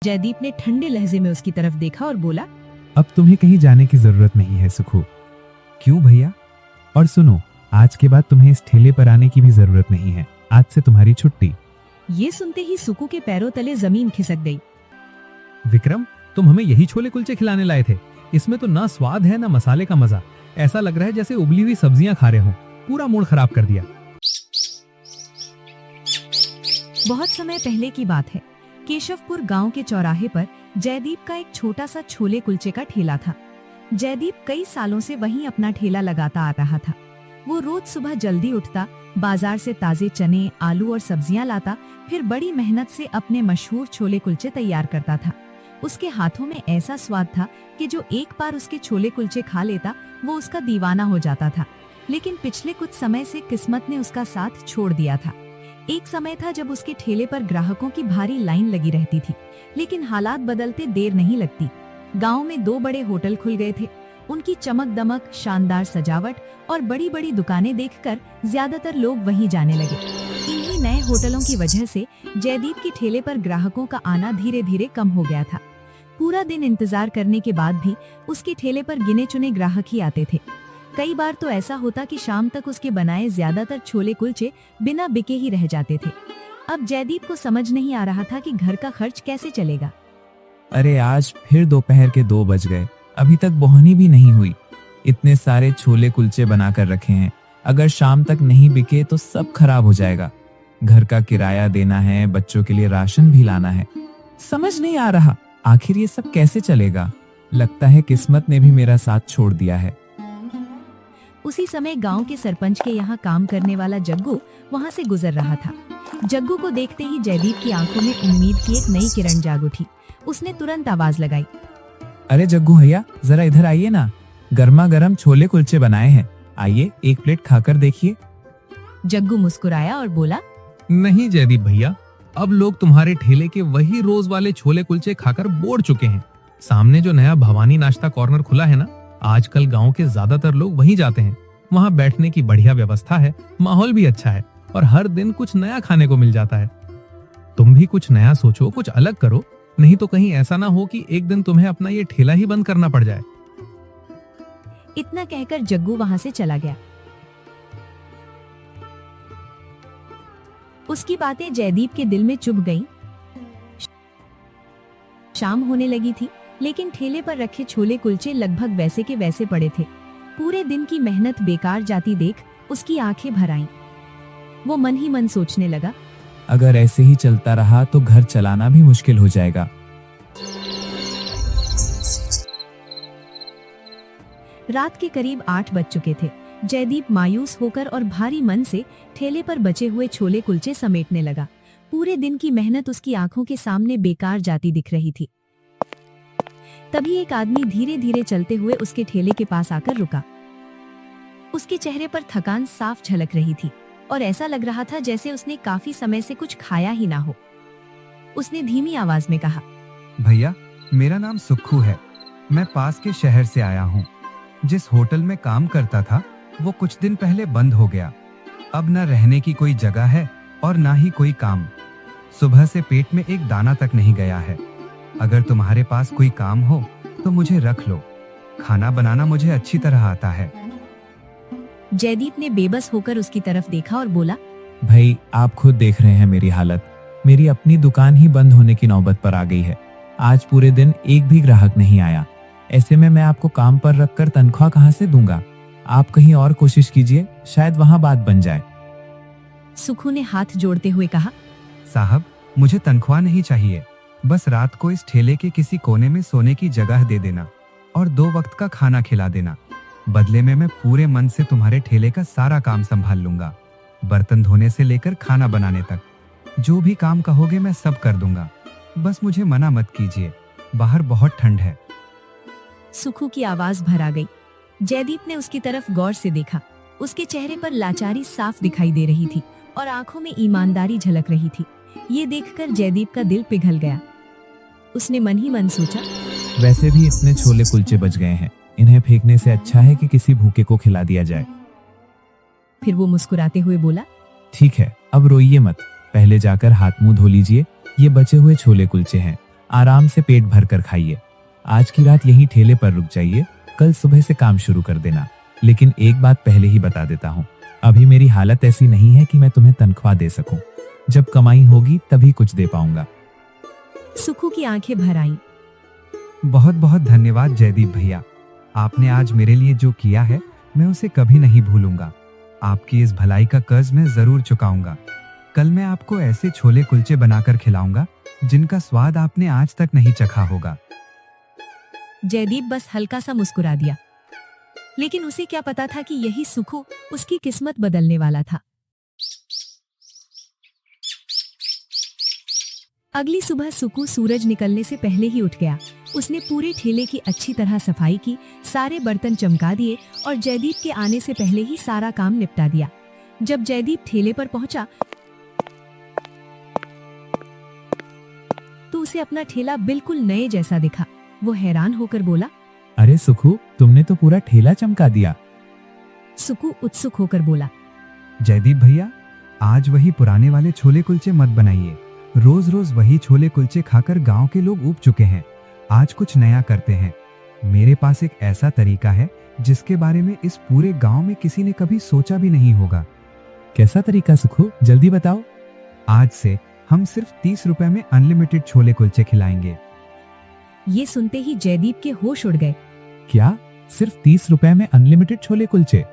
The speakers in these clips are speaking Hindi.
जयदीप ने ठंडे लहजे में उसकी तरफ देखा और बोला, अब तुम्हें कहीं जाने की जरूरत नहीं है सुखू। क्यों भैया? और सुनो, आज के बाद तुम्हें इस ठेले पर आने की भी जरूरत नहीं है। आज से तुम्हारी छुट्टी। ये सुनते ही सुकू के पैरों तले जमीन खिसक गई। विक्रम, तुम हमें यही छोले कुलचे खिलाने लाए थे। इसमें तो ना स्वाद है ना मसाले का मजा। ऐसा लग रहा है जैसे उबली हुई सब्जियां खा रहे हो। पूरा मूड खराब कर दिया। बहुत समय पहले की बात है। केशवपुर गांव के चौराहे पर जयदीप का एक छोटा सा छोले कुलचे का ठेला था। जयदीप कई सालों से वहीं अपना ठेला लगाता आ रहा था। वो रोज सुबह जल्दी उठता, बाजार से ताजे चने, आलू और सब्जियां लाता, फिर बड़ी मेहनत से अपने मशहूर छोले कुलचे तैयार करता था। उसके हाथों में ऐसा स्वाद था कि जो एक बार उसके छोले कुलचे खा लेता वो उसका दीवाना हो जाता था। लेकिन पिछले कुछ समय से किस्मत ने उसका साथ छोड़ दिया था। एक समय था जब उसके ठेले पर ग्राहकों की भारी लाइन लगी रहती थी, लेकिन हालात बदलते देर नहीं लगती। गांव में 2 बड़े होटल खुल गए थे। उनकी चमक दमक, शानदार सजावट और बड़ी बड़ी दुकानें देखकर ज्यादातर लोग वहीं जाने लगे। इन्हीं नए होटलों की वजह से जयदीप के ठेले पर ग्राहकों का आना धीरे धीरे कम हो गया था। पूरा दिन इंतजार करने के बाद भी उसके ठेले पर गिने चुने ग्राहक ही आते थे। कई बार तो ऐसा होता कि शाम तक उसके बनाए ज्यादातर छोले कुलचे बिना बिके ही रह जाते थे। अब जयदीप को समझ नहीं आ रहा था कि घर का खर्च कैसे चलेगा। अरे आज फिर दोपहर के 2 बज गए, अभी तक बोहनी भी नहीं हुई। इतने सारे छोले कुलचे बना कर रखे हैं, अगर शाम तक नहीं बिके तो सब खराब हो जाएगा। घर का किराया देना है, बच्चों के लिए राशन भी लाना है। समझ नहीं आ रहा आखिर ये सब कैसे चलेगा। लगता है किस्मत ने भी मेरा साथ छोड़ दिया है। उसी समय गांव के सरपंच के यहाँ काम करने वाला जग्गू वहाँ से गुजर रहा था। जग्गू को देखते ही जयदीप की आंखों में उम्मीद की एक नई किरण जाग उठी। उसने तुरंत आवाज लगाई, अरे जग्गू भैया, जरा इधर आइए ना, गर्मा गर्म छोले कुलचे बनाए हैं, आइए एक प्लेट खाकर देखिए। जग्गू मुस्कुराया और बोला, नहीं जयदीप भैया, अब लोग तुम्हारे ठेले के वही रोज वाले छोले कुलचे खाकर बोर चुके हैं। सामने जो नया भवानी नाश्ता कॉर्नर खुला है ना, आजकल गांव के ज्यादातर लोग वहीं जाते हैं। वहां बैठने की बढ़िया व्यवस्था है, माहौल भी अच्छा है और हर दिन कुछ नया खाने को मिल जाता है। तुम भी कुछ नया सोचो, कुछ अलग करो, नहीं तो कहीं ऐसा ना हो कि एक दिन तुम्हें अपना ये ठेला ही बंद करना पड़ जाए। इतना कहकर जग्गू वहां से चला गया। उसकी बातें जयदीप के दिल में चुभ गईं। शाम होने लगी थी, लेकिन ठेले पर रखे छोले कुलचे लगभग वैसे के वैसे पड़े थे। पूरे दिन की मेहनत बेकार जाती देख उसकी आंखें भर आईं। वो मन ही मन सोचने लगा, अगर ऐसे ही चलता रहा तो घर चलाना भी मुश्किल हो जाएगा। रात के करीब 8 बज चुके थे। जयदीप मायूस होकर और भारी मन से ठेले पर बचे हुए छोले कुलचे समेटने लगा। पूरे दिन की मेहनत उसकी आंखों के सामने बेकार जाती दिख रही थी। तभी एक आदमी धीरे धीरे चलते हुए उसके ठेले के पास आकर रुका। उसके चेहरे पर थकान साफ झलक रही थी और ऐसा लग रहा था जैसे उसने काफी समय से कुछ खाया ही ना हो। उसने धीमी आवाज में कहा, भैया, मेरा नाम सुक्खू है। मैं पास के शहर से आया हूँ। जिस होटल में काम करता था वो कुछ दिन पहले बंद हो गया। अब न रहने की कोई जगह है और ना ही कोई काम। सुबह से पेट में एक दाना तक नहीं गया है। अगर तुम्हारे पास कोई काम हो तो मुझे रख लो। खाना बनाना मुझे अच्छी तरह आता है। जयदीप ने बेबस होकर उसकी तरफ देखा और बोला, भाई आप खुद देख रहे हैं मेरी हालत। मेरी अपनी दुकान ही बंद होने की नौबत पर आ गई है। आज पूरे दिन एक भी ग्राहक नहीं आया। ऐसे में मैं आपको काम पर रखकर तनख्वाह कहाँ से दूंगा? आप कहीं और कोशिश कीजिए, शायद वहाँ बात बन जाए। सुखू ने हाथ जोड़ते हुए कहा, साहब, मुझे तनख्वाह नहीं चाहिए। बस रात को इस ठेले के किसी कोने में सोने की जगह दे देना और 2 वक्त का खाना खिला देना। बदले में मैं पूरे मन से तुम्हारे ठेले का सारा काम संभाल लूंगा। बर्तन धोने से लेकर खाना बनाने तक जो भी काम कहोगे मैं सब कर दूंगा। बस मुझे मना मत कीजिए, बाहर बहुत ठंड है। सुखू की आवाज भर आ गई। जयदीप ने उसकी तरफ गौर से देखा। उसके चेहरे पर लाचारी साफ दिखाई दे रही थी और आंखों में ईमानदारी झलक रही थी। ये देखकर जयदीप का दिल पिघल गया। उसने मन ही मन सोचा, वैसे भी इतने छोले कुलचे बच गए हैं, इन्हें फेंकने से अच्छा है कि किसी भूखे को खिला दिया जाए। फिर वो मुस्कुराते हुए बोला, ठीक है, अब रोइए मत, पहले जाकर हाथ मुंह धो लीजिए। ये बचे हुए छोले कुलचे हैं, आराम से पेट भर कर खाइए। आज की रात यहीं ठेले पर रुक जाइए, कल सुबह से काम शुरू कर देना। लेकिन एक बात पहले ही बता देता हूँ, अभी मेरी हालत ऐसी नहीं है कि मैं तुम्हें तनख्वाह दे सकूं। जब कमाई होगी तभी कुछ दे पाऊंगा। सुखू की आंखें भर आईं। बहुत बहुत धन्यवाद जयदीप भैया। आपने आज मेरे लिए जो किया है मैं उसे कभी नहीं भूलूंगा। आपकी इस भलाई का कर्ज मैं जरूर चुकाऊंगा। कल मैं आपको ऐसे छोले कुलचे बनाकर खिलाऊंगा जिनका स्वाद आपने आज तक नहीं चखा होगा। जयदीप बस हल्का सा मुस्कुरा दिया, लेकिन उसे क्या पता था कि यही सुखू उसकी किस्मत बदलने वाला था। अगली सुबह सुखू सूरज निकलने से पहले ही उठ गया। उसने पूरे ठेले की अच्छी तरह सफाई की, सारे बर्तन चमका दिए और जयदीप के आने से पहले ही सारा काम निपटा दिया। जब जयदीप ठेले पर पहुंचा तो उसे अपना ठेला बिल्कुल नए जैसा दिखा। वो हैरान होकर बोला, अरे सुखू, तुमने तो पूरा ठेला चमका दिया। सुखू उत्सुक होकर बोला, जयदीप भैया, आज वही पुराने वाले छोले कुलचे मत बनाइए। रोज रोज वही छोले कुलचे खाकर गांव के लोग ऊब चुके हैं। आज कुछ नया करते हैं। मेरे पास एक ऐसा तरीका है जिसके बारे में इस पूरे गांव में किसी ने कभी सोचा भी नहीं होगा। कैसा तरीका सुखू, जल्दी बताओ। आज से हम सिर्फ 30 रुपए में अनलिमिटेड छोले कुलचे खिलाएंगे। ये सुनते ही जयदीप के होश उड़ गए। क्या, सिर्फ 30 रुपए में अनलिमिटेड छोले कुलचे?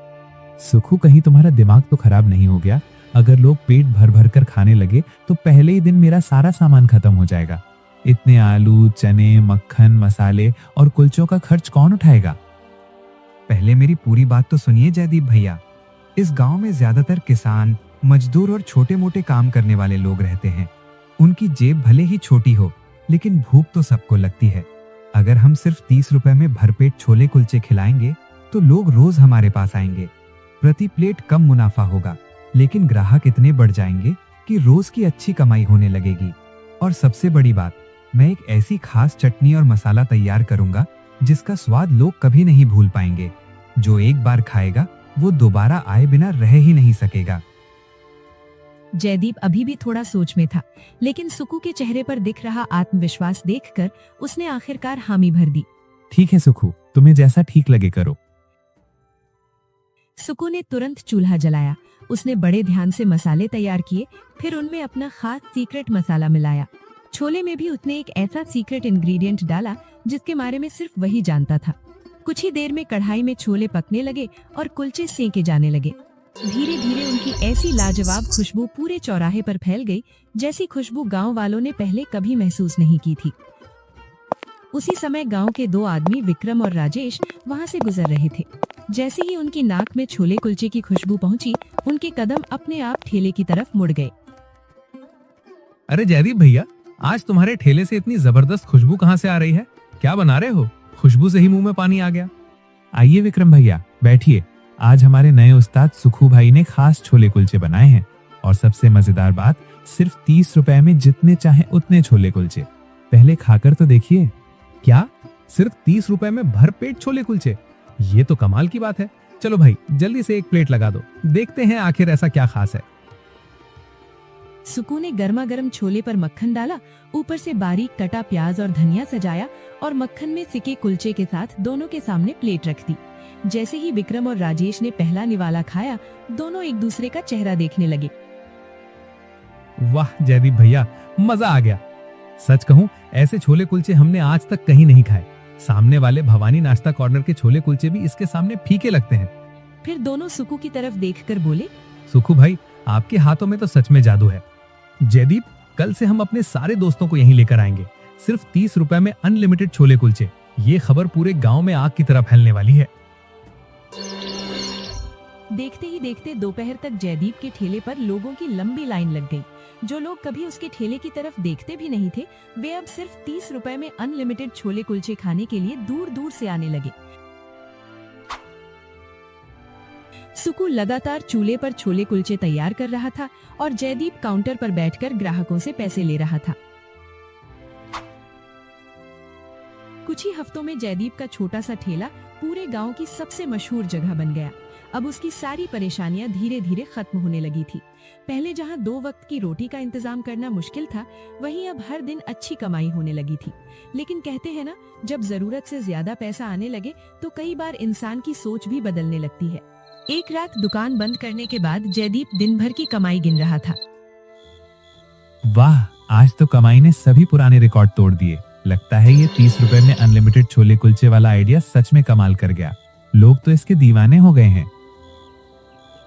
सुखू, कहीं तुम्हारा दिमाग तो खराब नहीं हो गया? अगर लोग पेट भर भर कर खाने लगे तो पहले ही दिन मेरा सारा सामान खत्म हो जाएगा। इतने आलू, चने, मक्खन, मसाले और कुलचों का खर्च कौन उठाएगा? पहले मेरी पूरी बात तो सुनिए जयदीप भैया। इस गांव में ज्यादातर किसान, मजदूर और छोटे मोटे काम करने वाले लोग रहते हैं। उनकी जेब भले ही छोटी हो, लेकिन भूख तो सबको लगती है। अगर हम सिर्फ 30 रुपए में भरपेट छोले कुलचे खिलाएंगे तो लोग रोज हमारे पास आएंगे। प्रति प्लेट कम मुनाफा होगा, लेकिन ग्राहक इतने बढ़ जाएंगे कि रोज की अच्छी कमाई होने लगेगी। और सबसे बड़ी बात, मैं एक ऐसी खास चटनी और मसाला तैयार करूंगा जिसका स्वाद लोग कभी नहीं भूल पाएंगे। जो एक बार खाएगा वो दोबारा आए बिना रह ही नहीं सकेगा। जयदीप अभी भी थोड़ा सोच में था, लेकिन सुखू के चेहरे पर दिख रहा आत्मविश्वास देखकर उसने आखिरकार हामी भर दी। ठीक है सुखू, तुम्हें जैसा ठीक लगे करो। सुखू ने तुरंत चूल्हा जलाया। उसने बड़े ध्यान से मसाले तैयार किए, फिर उनमें अपना खास सीक्रेट मसाला मिलाया। छोले में भी उसने एक ऐसा सीक्रेट इंग्रेडिएंट डाला जिसके बारे में सिर्फ वही जानता था। कुछ ही देर में कढ़ाई में छोले पकने लगे और कुलचे सेके जाने लगे। धीरे धीरे उनकी ऐसी लाजवाब खुशबू पूरे चौराहे पर फैल गई जैसी खुशबू गांव वालों ने पहले कभी महसूस नहीं की थी। उसी समय गांव के दो आदमी विक्रम और राजेश वहां से गुजर रहे थे। जैसे ही उनकी नाक में छोले कुलचे की खुशबू पहुंची, उनके कदम अपने आप ठेले की तरफ मुड़ गए। अरे जयदीप भैया, आज तुम्हारे ठेले से इतनी जबरदस्त खुशबू कहाँ से आ रही है? क्या बना रहे हो? खुशबू से ही मुंह में पानी आ गया। आइए विक्रम भैया, बैठिए। आज हमारे नए उस्ताद सुखू भाई ने खास छोले कुलचे बनाए हैं। और सबसे मजेदार बात, सिर्फ 30 रुपए में जितने चाहे उतने छोले कुलचे। पहले खाकर तो देखिए। क्या, सिर्फ 30 रुपए में भरपेट छोले कुलचे? ये तो कमाल की बात है। चलो भाई, जल्दी से एक प्लेट लगा दो, देखते हैं आखिर ऐसा क्या खास है। सुखू ने गर्मा गर्म छोले पर मक्खन डाला, ऊपर से बारीक कटा प्याज और धनिया सजाया और मक्खन में सिके कुलचे के साथ दोनों के सामने प्लेट रख दी। जैसे ही विक्रम और राजेश ने पहला निवाला खाया, दोनों एक दूसरे का चेहरा देखने लगे। वाह जयदीप भैया, मजा आ गया। सच कहूँ, ऐसे छोले कुलचे हमने आज तक कहीं नहीं खाए। सामने वाले भवानी नाश्ता कॉर्नर के छोले कुलचे भी इसके सामने फीके लगते हैं। फिर दोनों सुखू की तरफ देखकर बोले, सुखू भाई, आपके हाथों में तो सच में जादू है। जयदीप, कल से हम अपने सारे दोस्तों को यहीं लेकर आएंगे। सिर्फ 30 रुपए में अनलिमिटेड छोले कुलचे। ये खबर पूरे गांव में आग की तरह फैलने वाली है। देखते ही देखते दोपहर तक जयदीप के ठेले पर लोगों की लंबी लाइन लग गई। जो लोग कभी उसके ठेले की तरफ देखते भी नहीं थे, वे अब सिर्फ 30 रुपए में अनलिमिटेड छोले कुलचे खाने के लिए दूर दूर से आने लगे। सुकू लगातार चूल्हे पर छोले कुलचे तैयार कर रहा था और जयदीप काउंटर पर बैठकर ग्राहकों से पैसे ले रहा था। कुछ ही हफ्तों में जयदीप का छोटा सा ठेला पूरे गांव की सबसे मशहूर जगह बन गया। अब उसकी सारी परेशानियां धीरे धीरे खत्म होने लगी थी। पहले जहां 2 वक्त की रोटी का इंतजाम करना मुश्किल था, वहीं अब हर दिन अच्छी कमाई होने लगी थी। लेकिन कहते हैं ना, जब जरूरत से ज्यादा पैसा आने लगे तो कई बार इंसान की सोच भी बदलने लगती है। एक रात दुकान बंद करने के बाद जयदीप दिन भर की कमाई गिन रहा था। वाह, आज तो कमाई ने सभी पुराने रिकॉर्ड तोड़ दिए। लगता है ये 30 रुपए में अनलिमिटेड छोले कुलचे वाला आइडिया सच में कमाल कर गया। लोग तो इसके दीवाने हो गए हैं।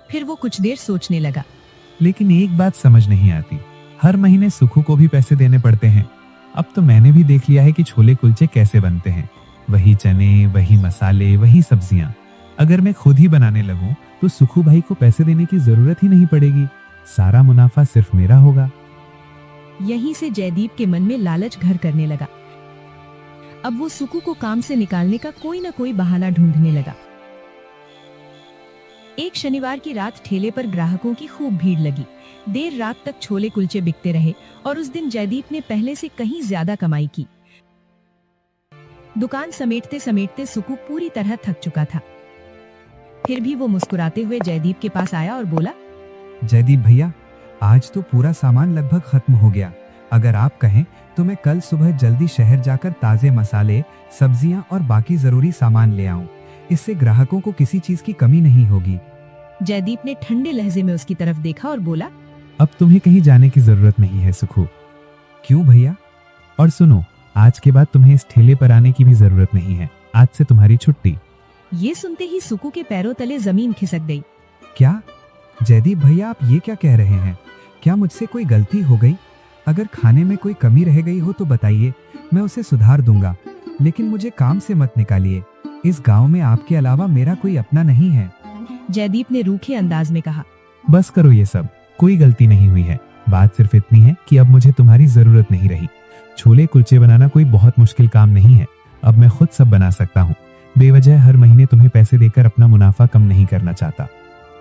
फिर वो कुछ देर सोचने लगा। लेकिन एक बात समझ नहीं आती, हर महीने सुखू को भी पैसे देने पड़ते हैं। अब तो मैंने भी देख लिया है कि छोले कुलचे कैसे बनते हैं। वही चने, वही मसाले, वही सब्जियां। अगर मैं खुद ही बनाने लगूं तो सुखू भाई को पैसे देने की जरूरत ही नहीं पड़ेगी। सारा मुनाफा सिर्फ मेरा होगा। यहीं से जयदीप के मन में लालच घर करने लगा। अब वो सुकू को काम से निकालने का कोई न कोई बहाना ढूंढने लगा। एक शनिवार की रात ठेले पर ग्राहकों की खूब भीड़ लगी। देर रात तक छोले कुलचे बिकते रहे और उस दिन जयदीप ने पहले से कहीं ज्यादा कमाई की। दुकान समेटते समेटते सुकू पूरी तरह थक चुका था। फिर भी वो मुस्कुराते हुए जयदीप के पास आया और बोला, जयदीप भैया, आज तो पूरा सामान लगभग खत्म हो गया। अगर आप कहें तो मैं कल सुबह जल्दी शहर जाकर ताजे मसाले, सब्जियां और बाकी जरूरी सामान ले आऊं। इससे ग्राहकों को किसी चीज की कमी नहीं होगी। जयदीप ने ठंडे लहजे में उसकी तरफ देखा और बोला, अब तुम्हें कहीं जाने की जरूरत नहीं है सुखू। क्यों भैया? और सुनो, आज के बाद तुम्हें इस ठेले पर आने की भी जरूरत नहीं है। आज से तुम्हारी छुट्टी। ये सुनते ही सुकू के पैरों तले जमीन खिसक गई। क्या? जयदीप भैया, आप ये क्या कह रहे हैं? क्या मुझसे कोई गलती हो गई? अगर खाने में कोई कमी रह गई हो तो बताइए, मैं उसे सुधार दूंगा। लेकिन मुझे काम से मत निकालिए। इस गांव में आपके अलावा मेरा कोई अपना नहीं है। जयदीप ने रूखे अंदाज में कहा। बस करो ये सब, कोई गलती नहीं हुई है। बात सिर्फ इतनी है कि अब मुझे तुम्हारी जरूरत नहीं रही। छोले कुलचे बनाना कोई बहुत मुश्किल काम नहीं है। अब मैं खुद सब बना सकता हूँ। बेवजह हर महीने तुम्हें पैसे देकर अपना मुनाफा कम नहीं करना चाहता।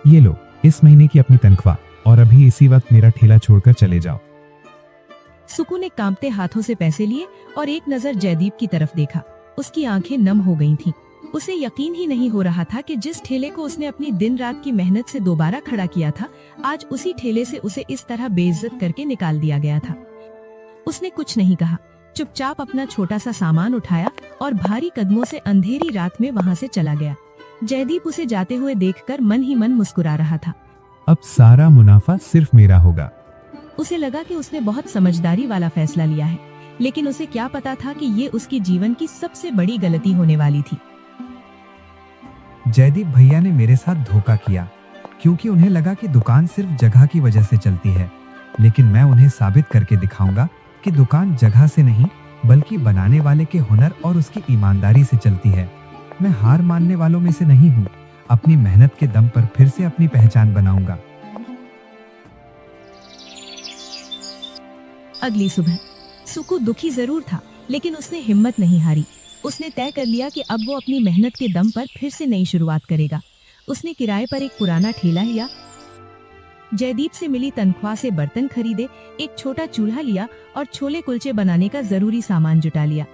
ये लो, इस महीने की अपनी तनख्वाह, और अभी इसी वक्त मेरा ठेला छोड़कर चले जाओ। सुकू ने कांपते हाथों से पैसे लिए और एक नजर जयदीप की तरफ देखा। उसकी आंखें नम हो गई थीं। उसे यकीन ही नहीं हो रहा था कि जिस ठेले को उसने अपनी दिन रात की मेहनत से दोबारा खड़ा किया था, आज उसी ठेले से उसे इस तरह बेइज्जत करके निकाल दिया गया था। उसने कुछ नहीं कहा, चुपचाप अपना छोटा सा सामान उठाया और भारी कदमों से अंधेरी रात में वहाँ से चला गया। जयदीप उसे जाते हुए देखकर मन ही मन मुस्कुरा रहा था। अब सारा मुनाफा सिर्फ मेरा होगा। उसे लगा कि उसने बहुत समझदारी वाला फैसला लिया है, लेकिन उसे क्या पता था कि ये उसकी जीवन की सबसे बड़ी गलती होने वाली थी। जयदीप भैया ने मेरे साथ धोखा किया, क्योंकि उन्हें लगा कि दुकान सिर्फ जगह की वजह से चलती है। लेकिन मैं उन्हें साबित करके दिखाऊंगा कि दुकान जगह से नहीं, बल्कि बनाने वाले के हुनर और उसकी ईमानदारी से चलती है। मैं हार मानने वालों में से नहीं हूँ। अपनी मेहनत के दम पर फिर से अपनी पहचान बनाऊंगा। अगली सुबह सुकू दुखी जरूर था, लेकिन उसने हिम्मत नहीं हारी। उसने तय कर लिया कि अब वो अपनी मेहनत के दम पर फिर से नई शुरुआत करेगा। उसने किराए पर एक पुराना ठेला लिया, जयदीप से मिली तनख्वाह से बर्तन खरीदे, एक छोटा चूल्हा लिया और छोले कुलचे बनाने का जरूरी सामान जुटा लिया।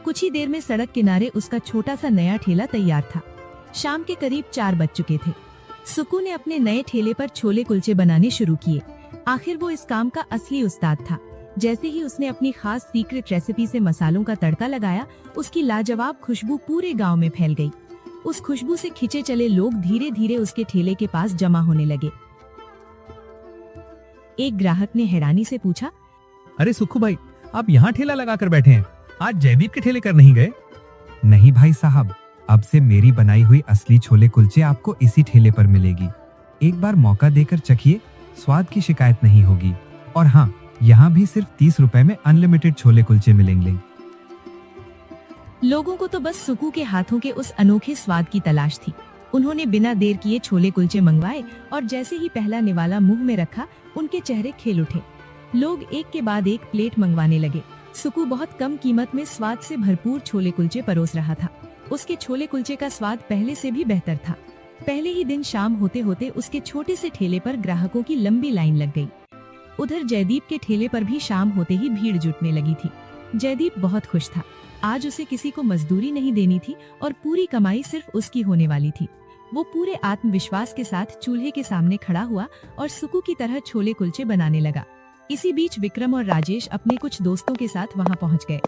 कुछ ही देर में सड़क किनारे उसका छोटा सा नया ठेला तैयार था। शाम के करीब 4 बज चुके थे। सुकू ने अपने नए ठेले पर छोले कुलचे बनाने शुरू किए। आखिर वो इस काम का असली उस्ताद था। जैसे ही उसने अपनी खास सीक्रेट रेसिपी से मसालों का तड़का लगाया, उसकी लाजवाब खुशबू पूरे गांव में फैल गई। उस खुशबू से खिंचे चले लोग धीरे धीरे उसके ठेले के पास जमा होने लगे। एक ग्राहक ने हैरानी से पूछा, अरे सुखू भाई, आप यहाँ ठेला लगाकर बैठे हैं, आज जयदीप के ठेले कर नहीं गए? नहीं भाई साहब, अब से मेरी बनाई हुई असली छोले कुलचे आपको इसी ठेले पर मिलेगी। एक बार मौका देकर चखिए, स्वाद की शिकायत नहीं होगी। और हाँ, यहाँ भी सिर्फ 30 रुपए में अनलिमिटेड छोले कुलचे मिलेंगे। लोगों को तो बस सुकू के हाथों के उस अनोखे स्वाद की तलाश थी। उन्होंने बिना देर किए छोले कुलचे मंगवाए और जैसे ही पहला निवाला मुंह में रखा, उनके चेहरे खिल उठे। लोग एक के बाद एक प्लेट मंगवाने लगे। सुकू बहुत कम कीमत में स्वाद से भरपूर छोले कुलचे परोस रहा था। उसके छोले कुलचे का स्वाद पहले से भी बेहतर था। पहले ही दिन शाम होते होते उसके छोटे से ठेले पर ग्राहकों की लंबी लाइन लग गई। उधर जयदीप के ठेले पर भी शाम होते ही भीड़ जुटने लगी थी। जयदीप बहुत खुश था। आज उसे किसी को मजदूरी नहीं देनी थी और पूरी कमाई सिर्फ उसकी होने वाली थी। वो पूरे आत्मविश्वास के साथ चूल्हे के सामने खड़ा हुआ और सुक्कू की तरह छोले कुलचे बनाने लगा। इसी बीच विक्रम और राजेश अपने कुछ दोस्तों के साथ वहां पहुंच गए।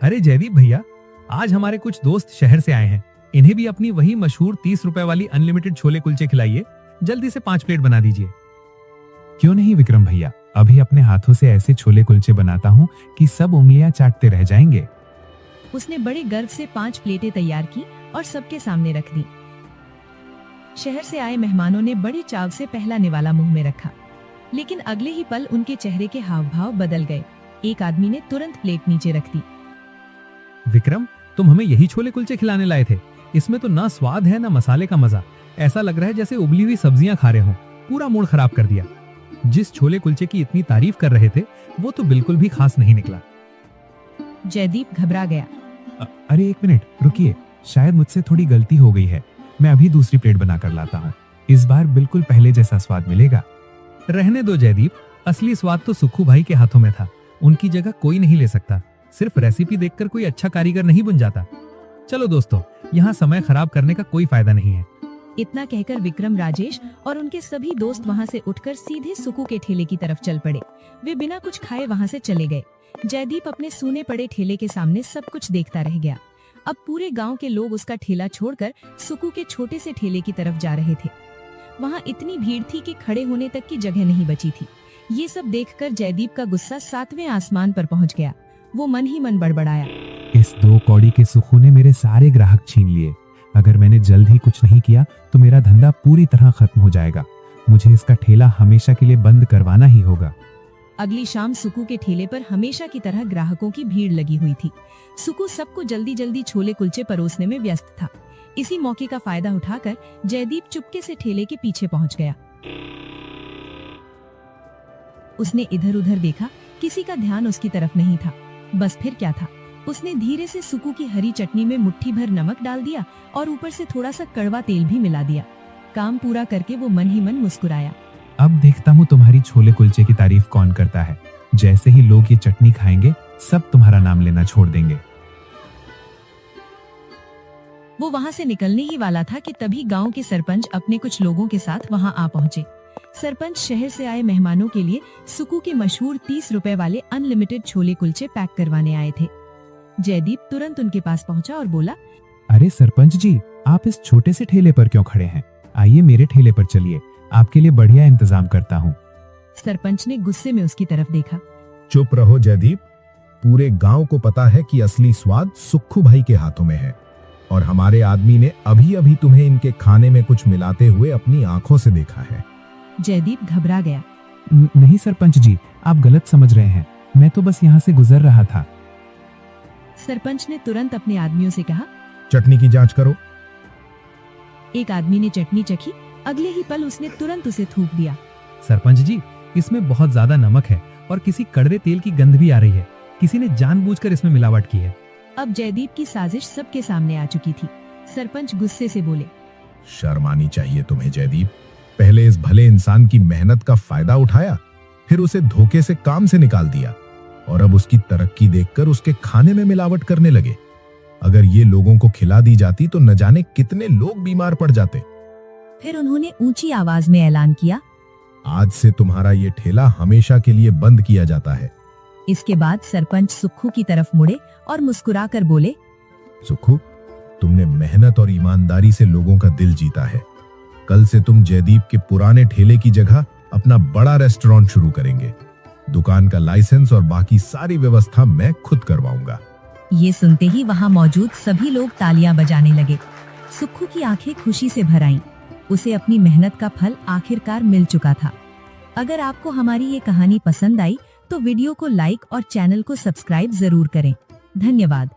अरे जयदीप भैया, आज हमारे कुछ दोस्त शहर से आए हैं। इन्हें भी अपनी वही मशहूर 30 रुपए वाली अनलिमिटेड छोले कुलचे खिलाइए। जल्दी से 5 प्लेट बना दीजिए। क्यों नहीं विक्रम भैया, अभी अपने हाथों से ऐसे छोले कुलचे बनाता हूँ कि सब उंगलियां चाटते रह जाएंगे। उसने बड़े गर्व से 5 प्लेटें तैयार की और सबके सामने रख दी। शहर से आए मेहमानों ने बड़े चाव से पहला निवाला मुंह में रखा, लेकिन अगले ही पल उनके चेहरे के हाव भाव बदल गए। एक आदमी ने तुरंत प्लेट नीचे रख दी। विक्रम, तुम हमें यही छोले कुलचे खिलाने लाए थे? इसमें तो ना स्वाद है ना मसाले का मजा। ऐसा लग रहा है जैसे उबली हुई सब्जियां खा रहे हो। पूरा मूड खराब कर दिया। जिस छोले कुलचे की इतनी तारीफ कर रहे थे वो तो बिल्कुल भी खास नहीं निकला। जयदीप घबरा गया। अरे एक मिनट रुकिए, शायद मुझसे थोड़ी गलती हो गई है। मैं अभी दूसरी प्लेट बना कर लाता हूँ। इस बार बिल्कुल पहले जैसा स्वाद मिलेगा। रहने दो जयदीप, असली स्वाद तो सुक्खू भाई के हाथों में था। उनकी जगह कोई नहीं ले सकता। सिर्फ रेसिपी देखकर कोई अच्छा कारीगर नहीं बन जाता। चलो दोस्तों, यहाँ समय खराब करने का कोई फायदा नहीं है। इतना कहकर विक्रम, राजेश और उनके सभी दोस्त वहाँ से उठकर सीधे सुक्कू के ठेले की तरफ चल पड़े। वे बिना कुछ खाए वहाँ से चले गए। जयदीप अपने सूने पड़े ठेले के सामने सब कुछ देखता रह गया। अब पूरे गांव के लोग उसका ठेला छोड़कर सुक्कू के छोटे से ठेले की तरफ जा रहे थे। वहाँ इतनी भीड़ थी कि खड़े होने तक की जगह नहीं बची थी। ये सब देखकर जयदीप का गुस्सा 7वें आसमान पर पहुँच गया। वो मन ही मन बड़बड़ाया। इस 2 कौड़ी के सुक्खू ने मेरे सारे ग्राहक छीन लिए। अगर मैंने जल्द ही कुछ नहीं किया तो मेरा धंधा पूरी तरह खत्म हो जाएगा। मुझे इसका ठेला हमेशा के लिए बंद करवाना ही होगा। अगली शाम सुक्कू के ठेले पर हमेशा की तरह ग्राहकों की भीड़ लगी हुई थी। सुक्कू सबको जल्दी जल्दी छोले कुलचे परोसने में व्यस्त था। इसी मौके का फायदा उठाकर जयदीप चुपके से ठेले के पीछे पहुंच गया। उसने इधर उधर देखा, किसी का ध्यान उसकी तरफ नहीं था। बस फिर क्या था, उसने धीरे से सुक्कू की हरी चटनी में मुट्ठी भर नमक डाल दिया और ऊपर से थोड़ा सा कड़वा तेल भी मिला दिया। काम पूरा करके वो मन ही मन मुस्कुराया। अब देखता हूँ तुम्हारी छोले कुलचे की तारीफ कौन करता है। जैसे ही लोग ये चटनी खाएंगे सब तुम्हारा नाम लेना छोड़ देंगे। वो वहाँ से निकलने ही वाला था कि तभी गांव के सरपंच अपने कुछ लोगों के साथ वहाँ आ पहुँचे। सरपंच शहर से आए मेहमानों के लिए सुक्कू के मशहूर 30 रुपए वाले अनलिमिटेड छोले कुलचे पैक करवाने आए थे। जयदीप तुरंत उनके पास पहुंचा और बोला, अरे सरपंच जी, आप इस छोटे से ठेले पर क्यों खड़े हैं? आइए मेरे ठेले पर चलिए, आपके लिए बढ़िया इंतजाम करता हूँ। सरपंच ने गुस्से में उसकी तरफ देखा। चुप रहो जयदीप, पूरे गांव को पता है कि असली स्वाद सुक्खू भाई के हाथों में है और हमारे आदमी ने अभी अभी तुम्हें इनके खाने में कुछ मिलाते हुए अपनी आंखों से देखा है। जयदीप घबरा गया। नहीं सरपंच जी, आप गलत समझ रहे हैं। मैं तो बस यहाँ से गुजर रहा था। सरपंच ने तुरंत अपने आदमियों से कहा, चटनी की जांच करो। एक आदमी ने चटनी चखी। अगले ही पल उसने तुरंत उसे थूक दिया। सरपंच जी, इसमें बहुत ज्यादा नमक है और किसी कड़वे तेल की गंध भी आ रही है। किसी ने जानबूझकर इसमें मिलावट की है। अब जयदीप की साजिश सबके सामने आ चुकी थी। सरपंच गुस्से से बोले, शर्म आनी चाहिए तुम्हें जयदीप। पहले इस भले इंसान की मेहनत का फायदा उठाया, फिर उसे धोखे से काम से निकाल दिया और अब उसकी तरक्की देखकर उसके खाने में मिलावट करने लगे। अगर ये लोगों को खिला दी जाती तो न जाने कितने लोग बीमार पड़ जाते। फिर उन्होंने ऊंची आवाज में ऐलान किया, आज से तुम्हारा ये ठेला हमेशा के लिए बंद किया जाता है। इसके बाद सरपंच सुक्खू की तरफ मुड़े और मुस्कुराकर बोले, सुक्खू, तुमने मेहनत और ईमानदारी से लोगों का दिल जीता है। कल से तुम जयदीप के पुराने ठेले की जगह अपना बड़ा रेस्टोरेंट शुरू करेंगे। दुकान का लाइसेंस और बाकी सारी व्यवस्था मैं खुद करवाऊंगा। ये सुनते ही वहाँ मौजूद सभी लोग तालियां बजाने लगे। सुक्खू की आंखें खुशी से भर आईं। उसे अपनी मेहनत का फल आखिरकार मिल चुका था। अगर आपको हमारी ये कहानी पसंद आई तो वीडियो को लाइक और चैनल को सब्सक्राइब जरूर करें। धन्यवाद।